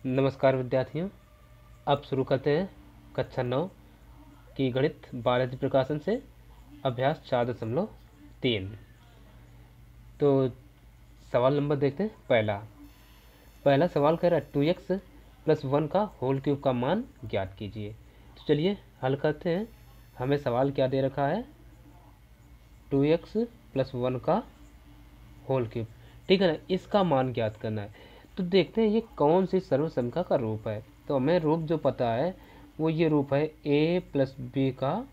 नमस्कार विद्यार्थियों, अब शुरू करते हैं कक्षा 9 की गणित भारती प्रकाशन से अभ्यास 4.3। तो सवाल नंबर देखते हैं। पहला सवाल कह रहा है 2x + 1 का होल क्यूब का मान ज्ञात कीजिए। तो चलिए हल करते हैं। हमें सवाल क्या दे रखा है, 2x + 1 का होल क्यूब, ठीक है ना। इसका मान ज्ञात करना है। तो देखते हैं ये कौन सी सर्वसंख्या का रूप है। तो हमें रूप जो पता है वो ये रूप है a + b का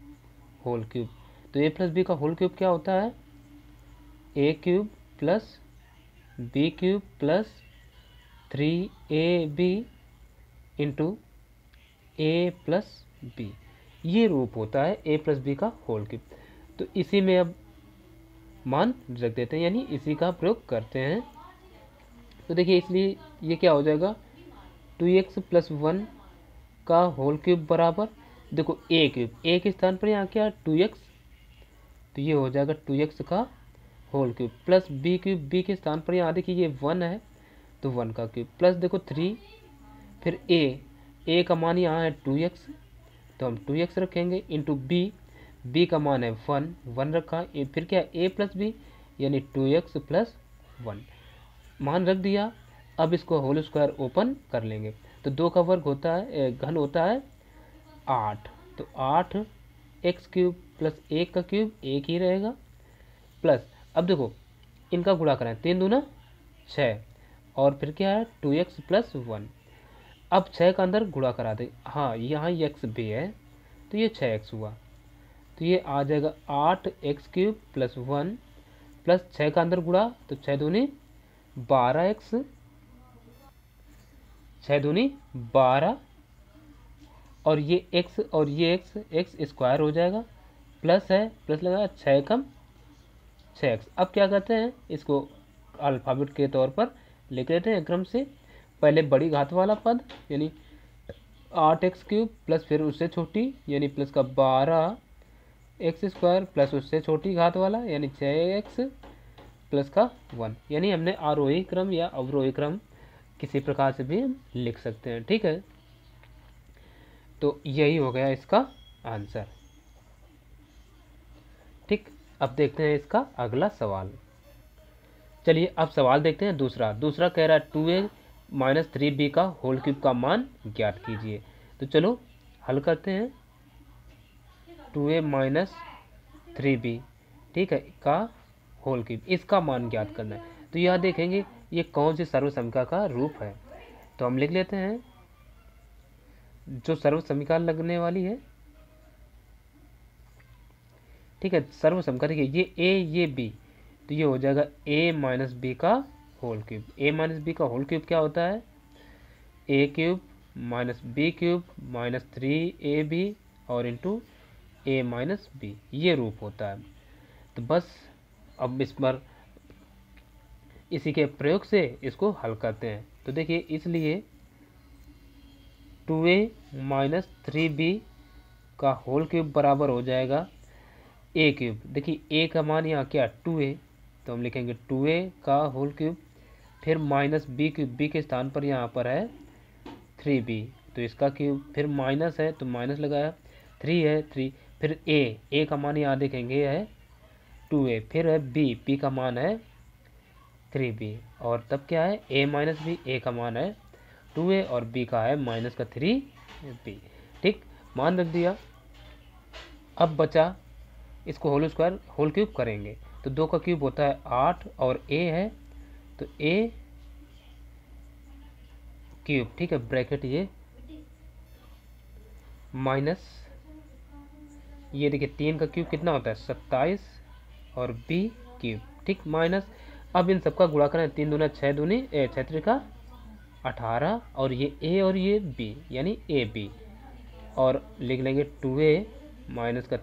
होल क्यूब। तो a + b का होल क्यूब क्या होता है, a³ + b³ + 3ab into a + b, ये रूप होता है a + b का होल क्यूब। तो इसी में अब मान रख देते हैं, यानी इसी का प्रयोग करते हैं। तो देखिए इसलिए ये क्या हो जाएगा, 2x + 1 का होल क्यूब बराबर, देखो a³ के स्थान पर यहाँ क्या 2x, तो ये हो जाएगा 2x का whole cube plus b³ b के स्थान पर यहाँ देखिए ये 1 है तो 1 का क्यूब प्लस देखो 3, फिर a का मान यहाँ है 2x तो हम 2x रखेंगे इंटू b का मान है 1 रखा, फिर क्या a + b यानी 2x + 1 मान रख दिया। अब इसको होल स्क्वायर ओपन कर लेंगे तो 2 का वर्ग होता है, घन होता है 8, तो 8x³ + 1 का क्यूब 1 ही रहेगा, प्लस अब देखो इनका गुणा करें 3 दूना 6 और फिर क्या है 2x + 1। अब 6 का अंदर गुणा करा दे, हाँ यहाँ x भी है तो ये 6x हुआ, तो ये आ जाएगा 8x³ + 1 प्लस 6 का अंदर गुणा तो 6 दूनी 12x, 6 दूनी 12 और ये x और ये x स्क्वायर हो जाएगा, प्लस है प्लस लगा 6 कम 6x। अब क्या करते हैं, इसको अल्फ़ाबेट के तौर पर लिख लेते हैं क्रम से। पहले बड़ी घात वाला पद यानी 8x³ प्लस फिर उससे छोटी यानी प्लस का 12x² प्लस उससे छोटी घात वाला यानी 6x प्लस का 1, यानी हमने आरोही क्रम या अवरोही क्रम किसी प्रकार से भी हम लिख सकते हैं, ठीक है। तो यही हो गया इसका आंसर, ठीक। अब देखते हैं इसका अगला सवाल। चलिए अब सवाल देखते हैं दूसरा कह रहा है 2a - 3b का होल क्यूब का मान ज्ञात कीजिए। तो चलो हल करते हैं। 2a - 3b, ठीक है, का होल क्यूब, इसका मान ज्ञात करना है। तो यह देखेंगे ये कौन सी सर्वसंख्या का रूप है। तो हम लिख लेते हैं जो सर्वसंख्या लगने वाली है, ठीक है। सर्वसंख्या देखिए ये a ये b, तो ये हो जाएगा a - b का होल क्यूब। a - b का होल क्यूब क्या होता है, a³ - b³ - 3ab और इंटू a - b, ये रूप होता है। तो बस अब इस पर इसी के प्रयोग से इसको हल करते हैं। तो देखिए इसलिए 2a - 3b का होल क्यूब बराबर हो जाएगा a³। देखिए a का मान यहाँ क्या 2a, तो हम लिखेंगे 2a का होल क्यूब, फिर -b³ b के स्थान पर यहाँ पर है 3b, तो इसका क्यूब, फिर माइनस है तो माइनस लगाया, 3 है 3, फिर a का मान यहाँ देखेंगे है 2a, फिर है b का मान है 3b और तब क्या है a - b, a का मान है 2a और b का है -3b, ठीक, मान रख दिया। अब बचा इसको होल क्यूब करेंगे तो 2 का क्यूब होता है 8 और a है तो a क्यूब, ठीक है, ब्रैकेट ये माइनस, ये देखिए 3 का क्यूब कितना होता है 27 और b³, ठीक, माइनस। अब इन सबका गुणा करें 3 दूना 6 दूनी 6 त्रिका 18 और ये a और ये b यानी ab और लिख लेंगे 2a -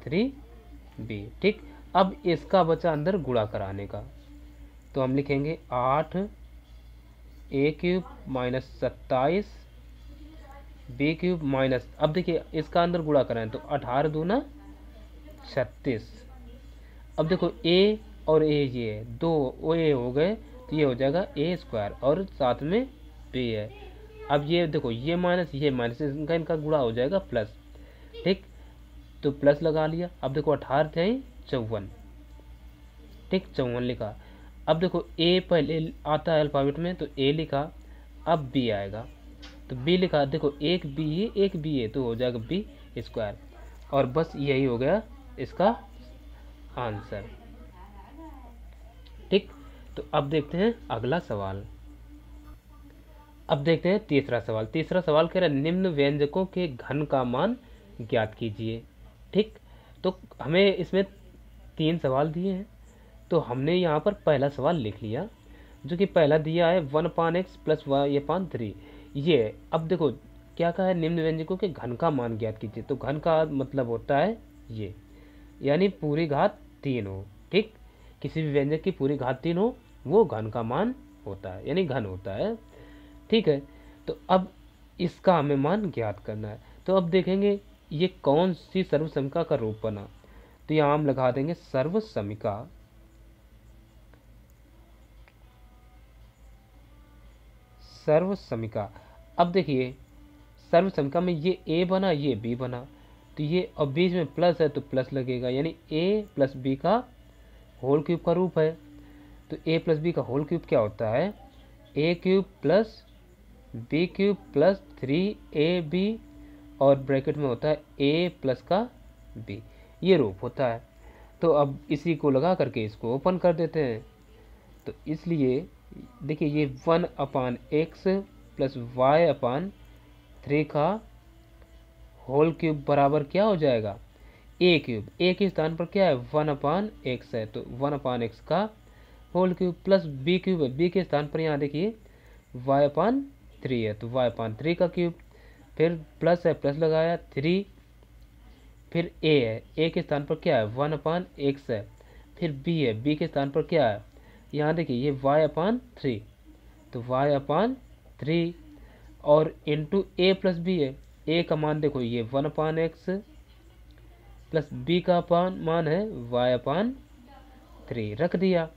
3b, ठीक। अब इसका बचा अंदर गुणा कराने का, तो हम लिखेंगे 8a³ - 27 b³ माइनस, अब देखिए इसका अंदर गुणा करें तो 18 दूना 36। अब देखो a और a ये दो a हो गए तो ये हो जाएगा a² और साथ में b है अब ये देखो ये माइनस इनका गुणा हो जाएगा प्लस, ठीक, तो प्लस लगा लिया। अब देखो 18 थे 54, ठीक, 54 लिखा। अब देखो ए पहले आता है अल्फाबेट में, तो ए लिखा, अब बी आएगा तो बी लिखा, देखो एक बी है तो हो जाएगा बी स्क्वायर, और बस यही हो गया इसका आंसर, ठीक। तो अब देखते हैं अगला सवाल। अब देखते हैं तीसरा सवाल कह रहा है निम्न व्यंजकों के घन का मान ज्ञात कीजिए, ठीक। तो हमें इसमें 3 सवाल दिए हैं, तो हमने यहाँ पर पहला सवाल लिख लिया, जो कि पहला दिया है 1/x प्लस y/3 ये। अब देखो क्या कहा है, निम्न व्यंजकों के घन का मान ज्ञात कीजिए, तो घन का मतलब होता है ये, यानी पूरी घात 3 हो, ठीक, किसी भी व्यंजक की पूरी घात 3 हो वो घन का मान होता है, यानी घन होता है, ठीक है। तो अब इसका हमें मान ज्ञात करना है। तो अब देखेंगे ये कौन सी सर्वसमिका का रूप बना, तो यहाँ हम लगा देंगे सर्वसमिका, अब देखिए सर्वसमिका में ये ए बना ये बी बना, तो ये अब बीच में प्लस है तो प्लस लगेगा, यानी ए प्लस बी का होल क्यूब का रूप है। तो ए प्लस बी का होल क्यूब क्या होता है, A cube plus B cube plus 3ab, और ब्रैकेट में होता है ए प्लस का बी, ये रूप होता है। तो अब इसी को लगा करके इसको ओपन कर देते हैं। तो इसलिए देखिए ये 1/x प्लस y/3 का होल क्यूब बराबर क्या हो जाएगा, ए क्यूब, ए के स्थान पर क्या है 1/x है, तो 1/x का whole cube plus B cube है, बी के स्थान पर यहाँ देखिए y/3 है, तो y/3 का क्यूब, फिर प्लस है प्लस लगाया 3, फिर a है, a के स्थान पर क्या है 1/x है, फिर b है, b के स्थान पर क्या है, यहाँ देखिए ये y/3, तो y/3 और इंटू a प्लस बी है, a का मान देखो ये 1/x प्लस b का मान है y/3 रख दिया।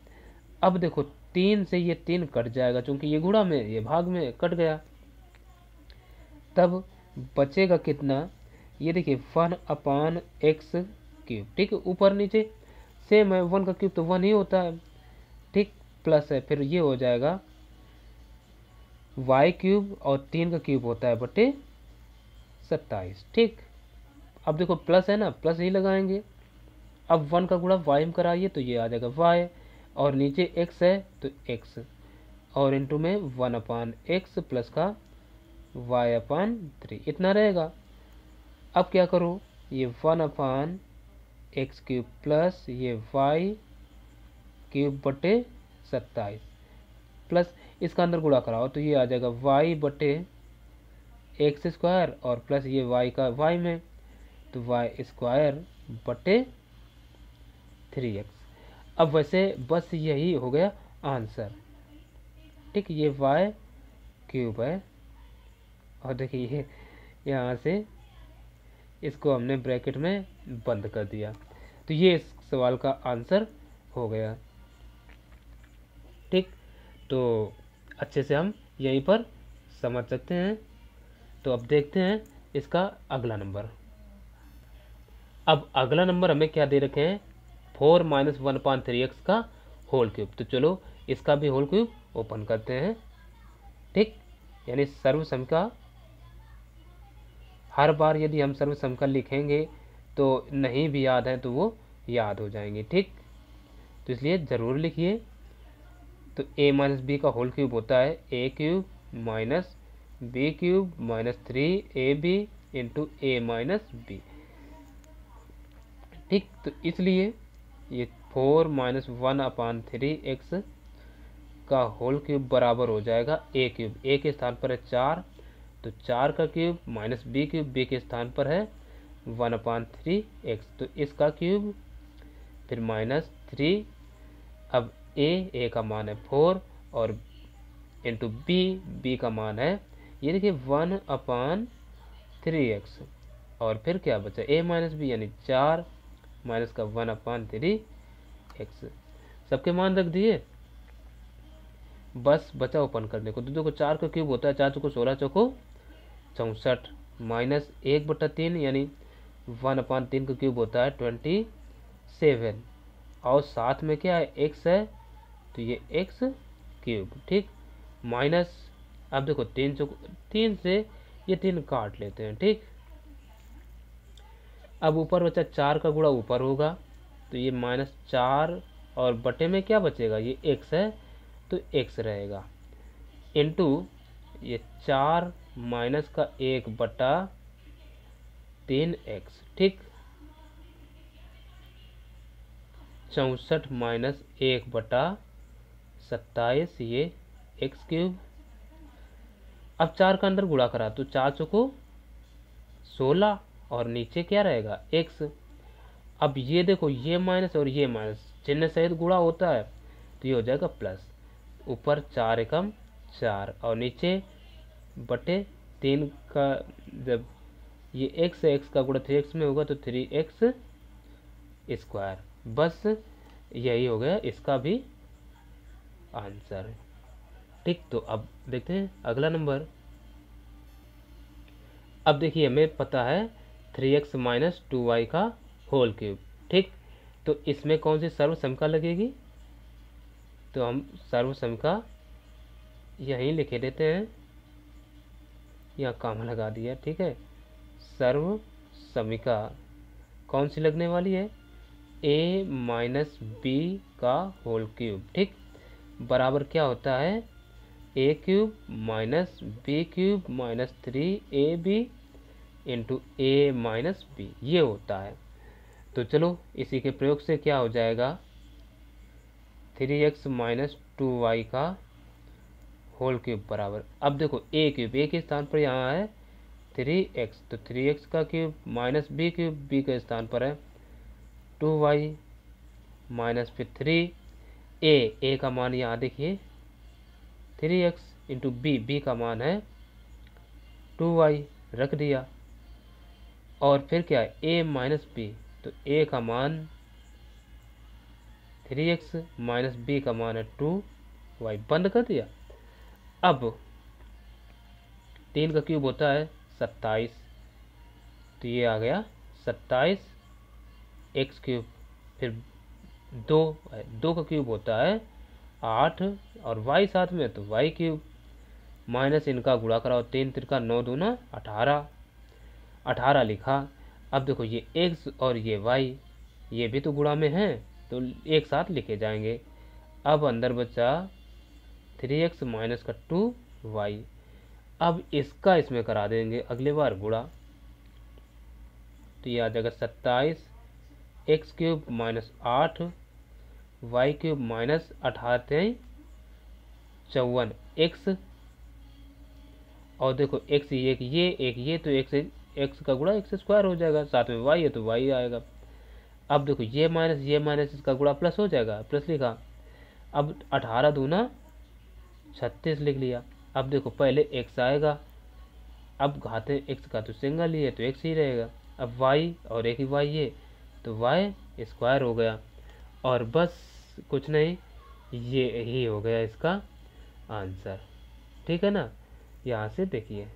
अब देखो 3 से ये 3 कट जाएगा, क्योंकि ये गुणा में ये भाग में कट गया, तब बचेगा कितना, ये देखिए 1/x क्यूब, ठीक है, ऊपर नीचे सेम है, 1 का क्यूब तो 1 ही होता है, ठीक, प्लस है, फिर ये हो जाएगा y क्यूब और 3 का क्यूब होता है बटे 27, ठीक। अब देखो प्लस है ना, प्लस ही लगाएंगे, अब 1 का गुणा y में कराइए तो ये आ जाएगा y, और नीचे x है तो x, और इंटू में 1/x प्लस का y/3 इतना रहेगा। अब क्या करो, ये 1/x क्यूब प्लस ये y क्यूब बटे 27 प्लस इसका अंदर गुणा कराओ तो ये आ जाएगा y बटे x स्क्वायर, और प्लस ये y का y में, तो y स्क्वायर बटे 3x। अब वैसे बस यही हो गया आंसर, ठीक, ये y क्यूब है, और देखिए ये यहाँ से इसको हमने ब्रैकेट में बंद कर दिया, तो ये इस सवाल का आंसर हो गया, ठीक। तो अच्छे से हम यहीं पर समझ सकते हैं। तो अब देखते हैं इसका अगला नंबर। अब अगला नंबर हमें क्या दे रखे हैं, 4 - 1/3x का होल क्यूब। तो चलो इसका भी होल क्यूब ओपन करते हैं, ठीक, यानी सर्वसमिका, हर बार यदि हम सर्वसमिका लिखेंगे तो नहीं भी याद है तो वो याद हो जाएंगे, ठीक, तो इसलिए ज़रूर लिखिए। तो a - b का होल क्यूब होता है a cube minus b cube minus 3ab into a - b, ठीक। तो इसलिए ये 4 - 1/3x का होल क्यूब बराबर हो जाएगा a क्यूब, a के स्थान पर है 4, तो 4 का cube minus b cube, b के स्थान पर है 1/3x, तो इसका क्यूब, फिर माइनस 3, अब a का मान है 4 और इंटू b का मान है ये देखिए 1/3x, और फिर क्या बचा a - b यानी 4 माइनस का 1/3x, सबके मान रख दिए। बस बचा ओपन करने को। तो देखो 4 का क्यूब होता है 4 चौको 16 चौको 64 माइनस 1/3 यानी 1/3 का क्यूब होता है 27 और साथ में क्या है x है तो ये x क्यूब, ठीक, माइनस अब देखो 3 से ये 3 काट लेते हैं, ठीक। अब ऊपर बचा 4 का गुणा ऊपर होगा तो ये -4 और बटे में क्या बचेगा, ये x है तो x रहेगा इनटू ये 4 माइनस का 1/3x, ठीक। 64 माइनस 1/27 ये x क्यूब। अब 4 का अंदर गुणा करा तो 4 चौको 16 और नीचे क्या रहेगा x। अब ये देखो ये माइनस और ये माइनस चिन्ह सहित गुणा होता है तो ये हो जाएगा प्लस, ऊपर 4 एकम 4 और नीचे बटे 3 का जब ये x है x का गुणा 3x में होगा तो 3x स्क्वायर। बस यही हो गया इसका भी आंसर, ठीक। तो अब देखते हैं अगला नंबर। अब देखिए हमें पता है 3x माइनस 2y का होल क्यूब, ठीक। तो इसमें कौन सी सर्वसमिका लगेगी, तो हम सर्वसमिका यहीं लिखे देते हैं, यहाँ काम लगा दिया, ठीक है। सर्वसमिका कौन सी लगने वाली है, a माइनस बी का होल क्यूब, ठीक, बराबर क्या होता है a cube minus B cube minus 3ab into a minus B, ये होता है। तो चलो इसी के प्रयोग से क्या हो जाएगा 3x माइनस 2y का होल क्यूब बराबर, अब देखो a क्यूब a के स्थान पर यहाँ है 3x तो 3x का cube minus b cube b के स्थान पर है 2y माइनस फिर 3 a का मान यहाँ देखिए 3x इंटू b का मान है 2y रख दिया और फिर क्या है a माइनस बी तो a का मान 3x माइनस b का मान है 2y, बंद कर दिया। अब 3 का क्यूब होता है 27 तो ये आ गया 27 x क्यूब, फिर 2 का क्यूब होता है 8 और y साथ में तो y क्यूब माइनस इनका गुणा कराओ 3 3 का 9 दूना 18 लिखा। अब देखो ये x और ये y ये भी तो गुणा में हैं तो एक साथ लिखे जाएंगे। अब अंदर बचा 3x माइनस का 2y, अब इसका इसमें करा देंगे अगली बार गुणा तो ये आ जाएगा 27 x cube minus 8 y cube minus 18 54 x और देखो x एक ये तो x का गुणा x स्क्वायर हो जाएगा, साथ में y है तो y आएगा। अब देखो ये माइनस इसका गुणा प्लस हो जाएगा, प्लस लिखा। अब 18 दूना 36 लिख लिया। अब देखो पहले x आएगा, अब घाते x का तो सिंगल ही है तो x ही रहेगा। अब y और एक ही y है तो y स्क्वायर हो गया और बस कुछ नहीं, ये ही हो गया इसका आंसर, ठीक है ना। यहाँ से देखिए,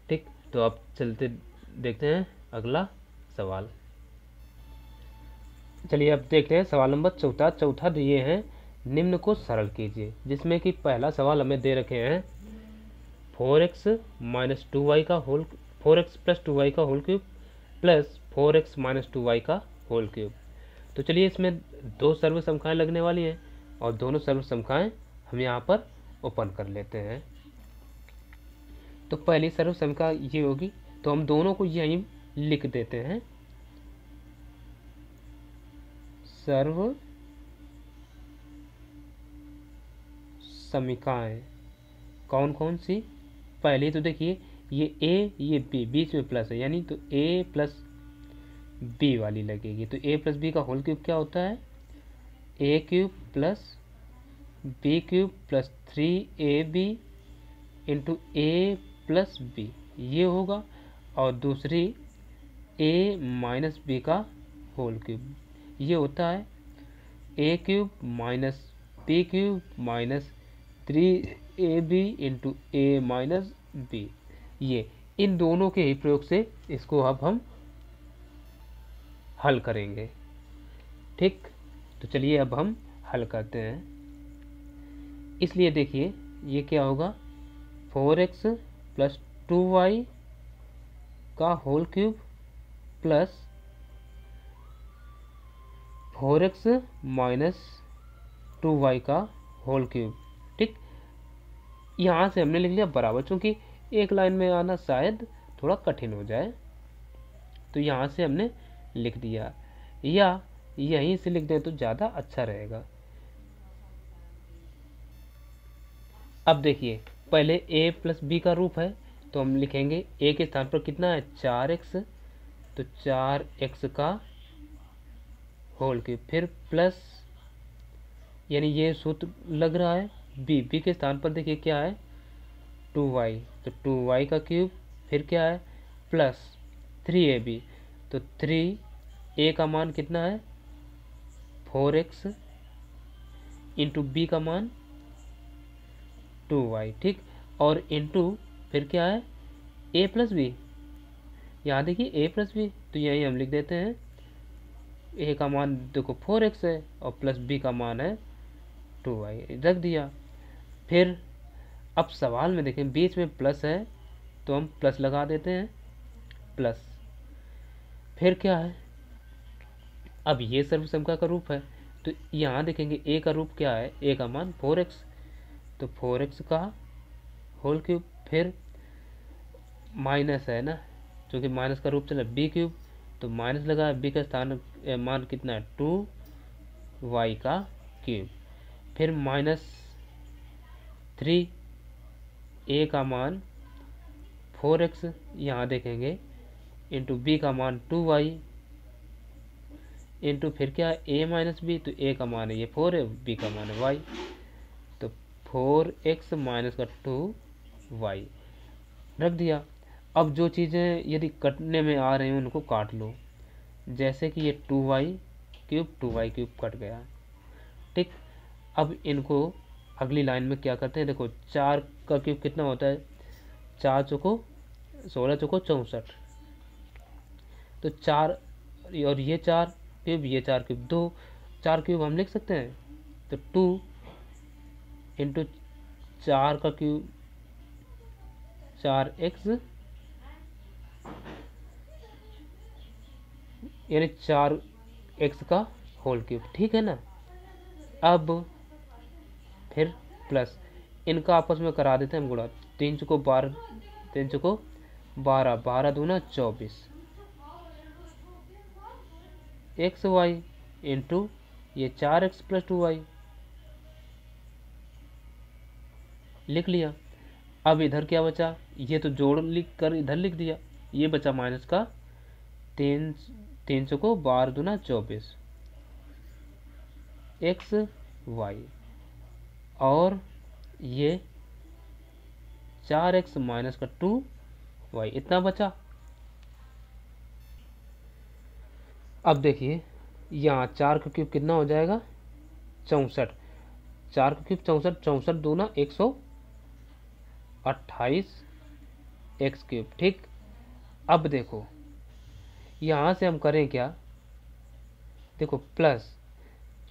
ठीक। तो अब चलते देखते हैं अगला सवाल। चलिए अब देखते हैं सवाल नंबर चौथा दिए हैं निम्न को सरल कीजिए, जिसमें कि पहला सवाल हमें दे रखे हैं 4x माइनस 2y का होल 4x प्लस 2y का whole cube plus 4x minus 2y का होल क्यूब। तो चलिए इसमें दो सर्वसंख्याएं लगने वाली हैं और दोनों सर्वसंख्याएं हम यहाँ पर ओपन कर लेते हैं। तो पहली सर्वसंख्या ये होगी तो हम दोनों को यहीं लिख देते हैं। सर्व समीकाएं कौन कौन सी, पहली तो देखिए ये a ये b बीच में प्लस है यानी तो a प्लस b वाली लगेगी। तो a प्लस बी का होल क्यूब क्या होता है a cube plus b cube plus 3ab into a plus b ये होगा, और दूसरी a माइनस बी का होल क्यूब ये होता है a cube minus B cube minus 3ab into A minus B. ये इन दोनों के ही प्रयोग से इसको अब हम हल करेंगे। ठीक, तो चलिए अब हम हल करते हैं। इसलिए देखिए ये क्या होगा, 4x प्लस 2y का whole cube plus 4x minus 2y का होल क्यूब। ठीक, यहाँ से हमने लिख लिया बराबर, चूंकि एक लाइन में आना शायद थोड़ा कठिन हो जाए तो यहाँ से हमने लिख दिया, या यहीं से लिख दें तो ज़्यादा अच्छा रहेगा। अब देखिए पहले a प्लस बी का रूप है तो हम लिखेंगे a के स्थान पर कितना है 4x, तो 4x का होल क्यूब, फिर प्लस यानी ये सूत्र लग रहा है b के स्थान पर देखिए क्या है 2y, तो 2y का क्यूब, फिर क्या है प्लस 3ab, तो 3a का मान कितना है 4x इंटू बी का मान 2y। ठीक, और इंटू फिर क्या है a प्लस बी, यहाँ देखिए a प्लस बी, तो यही हम लिख देते हैं a का मान देखो 4x है और प्लस b का मान है 2y, रख दिया। फिर अब सवाल में देखें बीच में प्लस है तो हम प्लस लगा देते हैं, प्लस फिर क्या है, अब ये सर्वसंख्या का रूप है तो यहाँ देखेंगे a का रूप क्या है, a का मान 4x, तो 4x का होल क्यूब, फिर माइनस है ना, क्योंकि माइनस का रूप चला b क्यूब, तो माइनस लगा, b का स्थान मान कितना है 2y का क्यूब, फिर माइनस 3 a का मान 4x, यहाँ देखेंगे इंटू b का मान 2y, इंटू फिर क्या है a माइनस बी, तो a का मान है ये 4 है, b का मान है y, तो 4x माइनस का 2y रख दिया। अब जो चीज़ें यदि कटने में आ रही हैं उनको काट लो, जैसे कि ये 2y क्यूब कट गया। ठीक, अब इनको अगली लाइन में क्या करते हैं, देखो 4 का क्यूब कितना होता है 4 चौको 16 चौको 64, तो 4 और ये 4 क्यूब, ये 4 क्यूब, 4 क्यूब हम लिख सकते हैं, तो 2 इंटू 4 का क्यूब 4x, यानी 4x का होल क्यूब। ठीक है ना, अब फिर प्लस इनका आपस में करा देते हैं हम गुणा, 3 चौको 12, 3 चौको 12, 12 दूना 24 एक्स वाई इंटू ये 4x प्लस 2y लिख लिया। अब इधर क्या बचा, ये तो जोड़ लिख कर इधर लिख दिया, ये बचा माइनस का 3 चौको 12 दूना 24 एक्स वाई, और ये 4x माइनस का 2y इतना बचा। अब देखिए यहाँ 4 का क्यूब कितना हो जाएगा 64, 4 का क्यूब 64, 64 दूना 128 एक्स क्यूब। ठीक, अब देखो यहाँ से हम करें क्या, देखो प्लस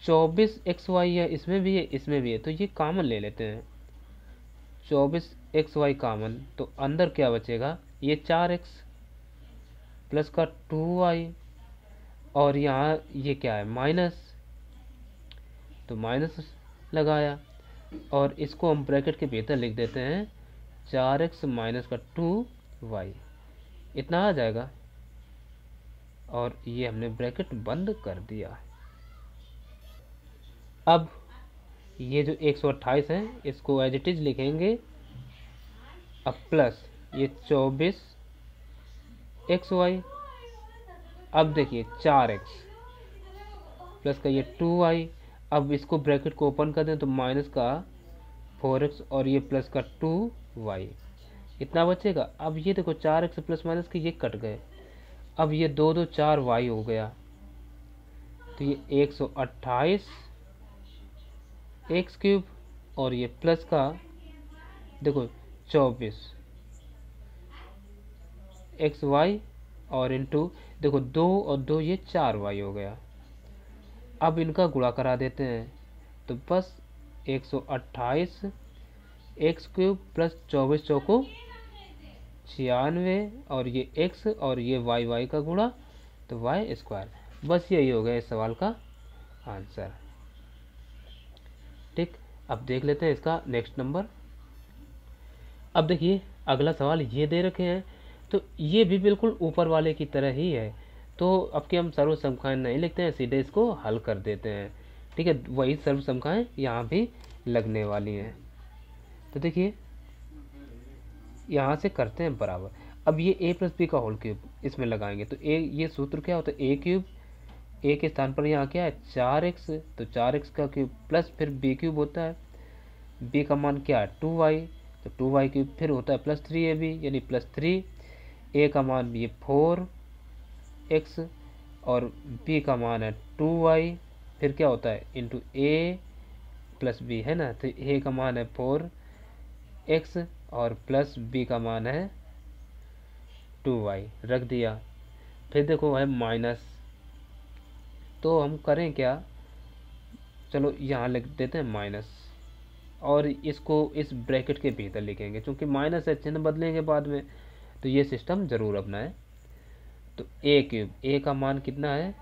24 एक्स वाई है, इसमें भी है इसमें भी है, तो ये कॉमन ले लेते हैं, 24 एक्स वाई कॉमन, तो अंदर क्या बचेगा ये 4x प्लस का 2y, और यहाँ ये क्या है माइनस, तो माइनस लगाया, और इसको हम ब्रैकेट के भीतर लिख देते हैं 4x माइनस का 2y इतना आ जाएगा, और ये हमने ब्रैकेट बंद कर दिया। अब ये जो 128 है इसको एज इट इज लिखेंगे, अब प्लस ये 24 एक्स वाई, अब देखिए 4x प्लस का ये 2y, अब इसको ब्रैकेट को ओपन कर दें तो माइनस का 4x और ये प्लस का 2y इतना बचेगा। अब ये देखो 4x प्लस माइनस के ये कट गए, अब ये 2 2 4y हो गया, तो ये 128 एक्स क्यूब और ये प्लस का देखो 24 एक्स वाई और इंटू देखो 2 और 2 ये 4y हो गया। अब इनका गुणा करा देते हैं तो बस 128 एक्स क्यूब प्लस 24 चौको 96 और ये x और ये y का गुणा तो वाई स्क्वायर। बस यही हो गया इस सवाल का आंसर। ठीक, अब देख लेते हैं इसका नेक्स्ट नंबर। अब देखिए अगला सवाल ये दे रखे हैं तो ये भी बिल्कुल ऊपर वाले की तरह ही है। तो अब कि हम सर्व समकाएं नहीं लिखते हैं, सीधे इसको हल कर देते हैं। ठीक है, वही सर्व समकाएं यहाँ भी लगने वाली हैं। तो देखिए यहाँ से करते हैं बराबर। अब ये a प्लस बी का होल क्यूब इसमें लगाएंगे तो ये सूत्र क्या होता है, a क्यूब, a के स्थान पर यहाँ क्या है 4x, तो 4x का क्यूब प्लस फिर b क्यूब होता है, b का मान क्या है 2y, तो 2y क्यूब फिर होता है प्लस 3ab यानी प्लस 3, a का मान ये 4x और b का मान है 2y, फिर क्या होता है इंटू a प्लस b है ना, तो a का मान है 4x और प्लस b का मान है 2y रख दिया। फिर देखो है माइनस, तो हम करें क्या, चलो यहाँ लिख देते हैं माइनस और इसको इस ब्रैकेट के भीतर लिखेंगे क्योंकि माइनस है, चिन्ह बदलेंगे बाद में, तो ये सिस्टम जरूर अपनाएं। तो a क्यूब, a का मान कितना है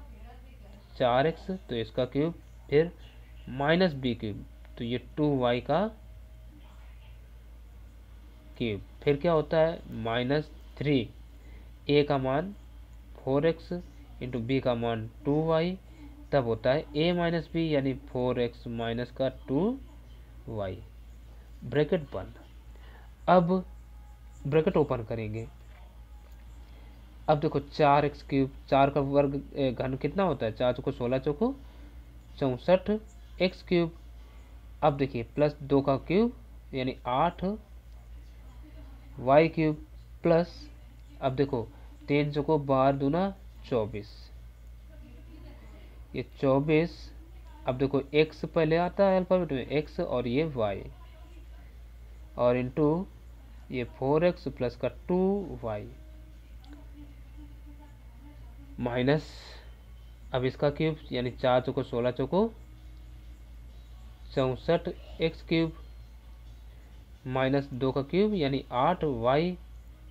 4x, तो इसका क्यूब फिर माइनस b क्यूब, तो ये 2y का क्यूब, फिर क्या होता है माइनस 3, a का मान 4x इंटू b का मान 2y, तब होता है a माइनस बी यानी 4x माइनस का 2y, ब्रैकेट बंद। अब ब्रैकेट ओपन करेंगे। अब देखो 4x क्यूब, 4 का वर्ग घन कितना होता है 4 चौको 16 चौको 64 x क्यूब। अब देखिए प्लस 2 का क्यूब यानी 8 y क्यूब प्लस, अब देखो 3 चौको 12 दूना 24, ये 24, अब देखो x पहले आता है अल्फाबेट में x और ये y और इंटू ये 4x प्लस का 2y माइनस, अब इसका क्यूब यानी 4 चौको 16 चौको 64 x क्यूब माइनस 2 का क्यूब यानी 8y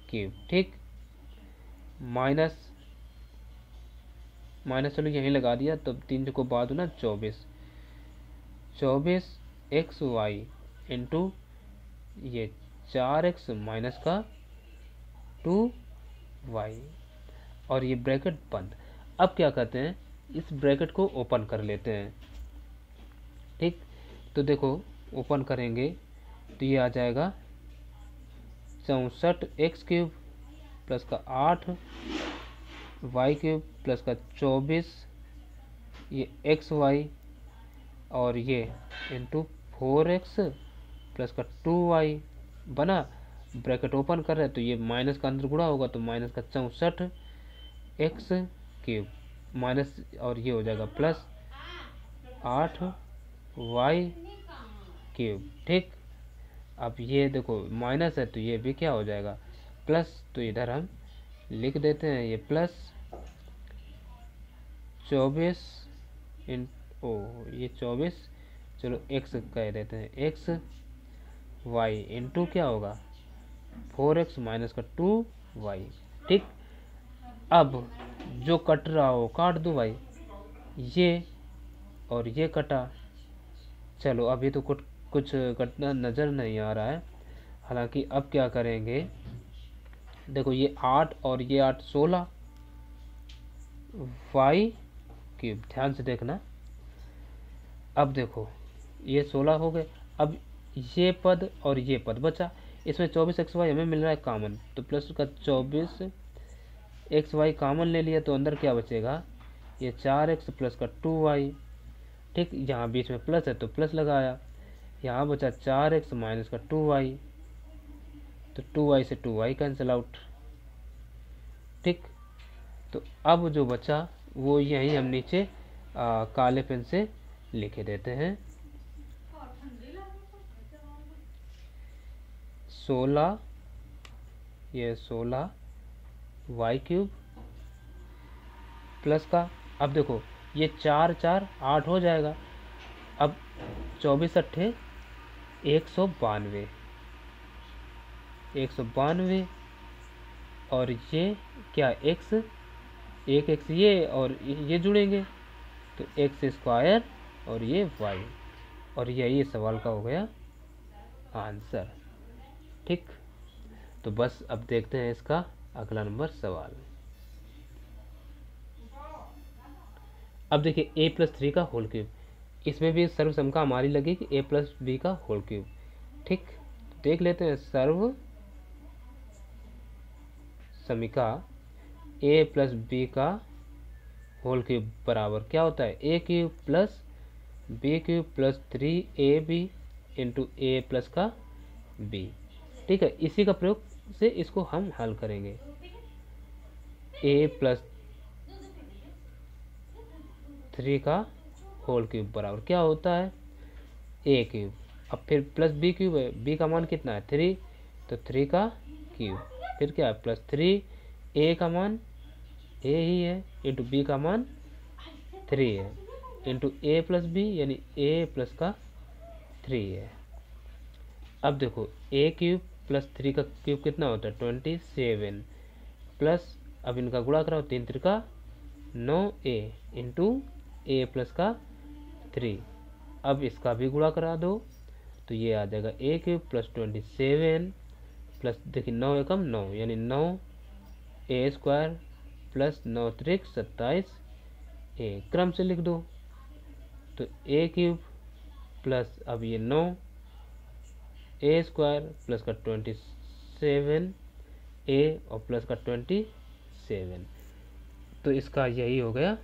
क्यूब। ठीक, माइनस माइनस चलो यहीं लगा दिया, तो 3 चौको 12 ना 24 एक्स वाई इंटू ये 4x माइनस का 2y और ये ब्रैकेट बंद। अब क्या करते हैं, इस ब्रैकेट को ओपन कर लेते हैं। ठीक, तो देखो ओपन करेंगे तो ये आ जाएगा 64 एक्स क्यूब प्लस का 8 वाई क्यूब प्लस का 24 ये एक्स वाई और ये इंटू 4x प्लस का 2y बना। ब्रैकेट ओपन कर रहे हैं तो ये माइनस का अंदर गुणा होगा तो माइनस का 64 एक्स क्यूब माइनस और ये हो जाएगा प्लस 8 वाई क्यूब। ठीक, अब ये देखो माइनस है तो ये भी क्या हो जाएगा प्लस, तो इधर हम लिख देते हैं ये प्लस 24 ये 24 चलो x कह देते हैं एक्स वाई इंटू क्या होगा 4x माइनस का 2y। ठीक, अब जो कट रहा हो काट दो भाई, ये और ये कटा। चलो अभी तो कुछ कटना नज़र नहीं आ रहा है, हालांकि अब क्या करेंगे, देखो ये 8 और ये 8 16 वाई क्यूब, ध्यान से देखना। अब देखो ये 16 हो गए, अब ये पद और ये पद बचा, इसमें 24 एक्स वाई हमें मिल रहा है कॉमन, तो प्लस का 24 एक्स वाई कॉमन ले लिया तो अंदर क्या बचेगा ये 4x प्लस का 2y। ठीक, यहाँ बीच में प्लस है तो प्लस लगाया, यहाँ बचा 4x माइनस का 2y, तो 2y से 2y कैंसिल आउट। ठीक, तो अब जो बचा वो यही हम नीचे काले पेन से लिखे देते हैं। 16, ये 16 वाई क्यूब प्लस का, अब देखो ये 4 4 8 हो जाएगा। अब 24 अट्ठे 192, 192 और ये क्या एक्स, एक एक्स ये और ये जुड़ेंगे तो एक्स स्क्वायर और ये वाई, और यही सवाल का हो गया आंसर। ठीक, तो बस अब देखते हैं इसका अगला नंबर सवाल। अब देखिए a प्लस 3 का होल क्यूब, इसमें भी सर्वसमिका हमारी लगेगी a प्लस बी का होल क्यूब। ठीक, देख लेते हैं सर्व समीका a प्लस बी का होल क्यूब बराबर क्या होता है, a cube plus B cube plus 3ab into A plus का b। ठीक है, इसी का प्रयोग से इसको हम हल करेंगे। a प्लस 3 का होल क्यूब बराबर क्या होता है, a क्यूब, अब फिर प्लस बी क्यूब है, b का मान कितना है 3, तो 3 का क्यूब, फिर क्या है प्लस 3, a का मान a ही है इंटू b का मान 3 है इंटू a प्लस बी यानी a प्लस का 3 है। अब देखो a क्यूब प्लस 3 का क्यूब कितना होता है 27 प्लस, अब इनका गुणा कराओ 3 Trika 9a into a plus का 3, अब इसका भी गुणा करा दो तो ये आ जाएगा a क्यूब प्लस 27 प्लस देखिए 9 एकम 9 यानी 9 a स्क्वायर प्लस 9 त्रिक 27 a, क्रम से लिख दो तो a क्यूब प्लस अब ये 9 a स्क्वायर प्लस का 27 a और प्लस का 27, तो इसका यही हो गया।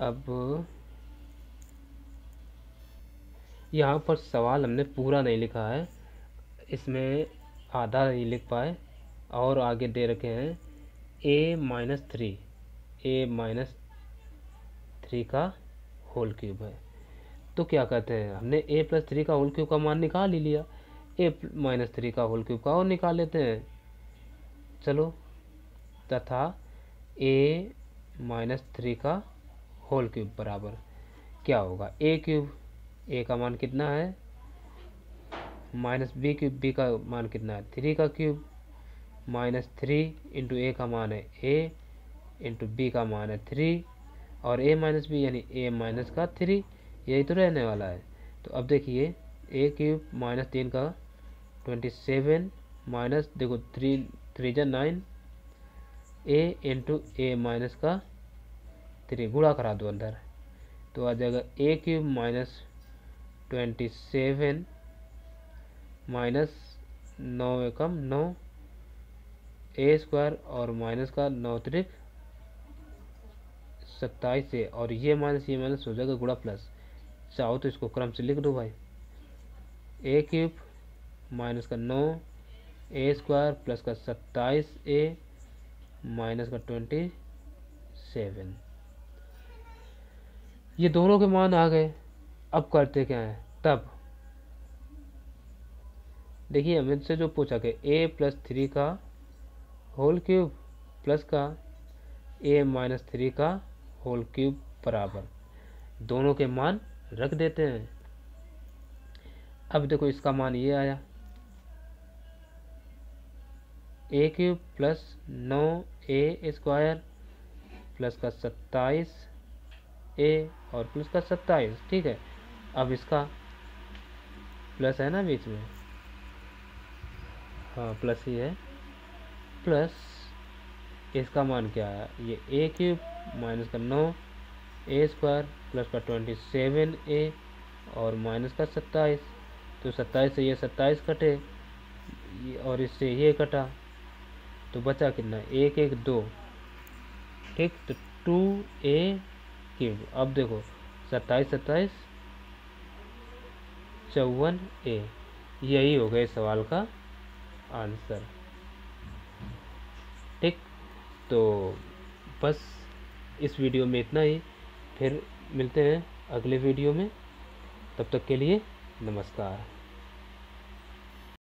अब यहाँ पर सवाल हमने पूरा नहीं लिखा है, इसमें आधा नहीं लिख पाए और आगे दे रखे हैं a माइनस 3 का होल क्यूब है। तो क्या कहते हैं, हमने a प्लस 3 का होल क्यूब का मान निकाल ही लिया, a माइनस 3 का होल क्यूब का और निकाल लेते हैं। चलो, तथा a माइनस 3 का होल क्यूब बराबर क्या होगा a क्यूब, a का मान कितना है माइनस बी क्यूब, b का मान कितना है 3 का क्यूब माइनस 3 इंटू a का मान है a इंटू b का मान है 3 और a माइनस बी यानी a माइनस का 3, यही तो रहने वाला है। तो अब देखिए a क्यूब माइनस 3 का 27 माइनस देखो 3 जा 9 a इंटू a माइनस का 3, गुणा करा दो अंदर तो आ जाएगा a cube minus 27 minus 9 Ekam 9 a square और माइनस का 9 त्रिक 27 से, और ये माइनस हो जाएगा गुणा प्लस, चाहो तो इसको क्रम से लिख दो भाई, a क्यूब माइनस का 9 a स्क्वायर प्लस का 27 a माइनस का 27, ये दोनों के मान आ गए। अब करते क्या है, तब देखिए हमें से जो पूछा कि a प्लस 3 का होल क्यूब प्लस का a माइनस 3 का होल क्यूब बराबर, दोनों के मान रख देते हैं। अब देखो इसका मान ये आया a cube plus 9a square plus का 27 a और प्लस का 27, ठीक है। अब इसका प्लस है ना बीच में, हाँ प्लस ही है, प्लस इसका मान क्या है ये a क्यूब माइनस का 9a स्क्वायर प्लस का 27a और माइनस का 27, तो 27 से ये 27 कटे और इससे ये कटा तो बचा कितना 1 1 2, ठीक, तो 2a क्यूब। अब देखो 27 27 54a, यही हो गया इस सवाल का आंसर। ठीक, तो बस इस वीडियो में इतना ही, फिर मिलते हैं अगले वीडियो में, तब तक के लिए नमस्कार।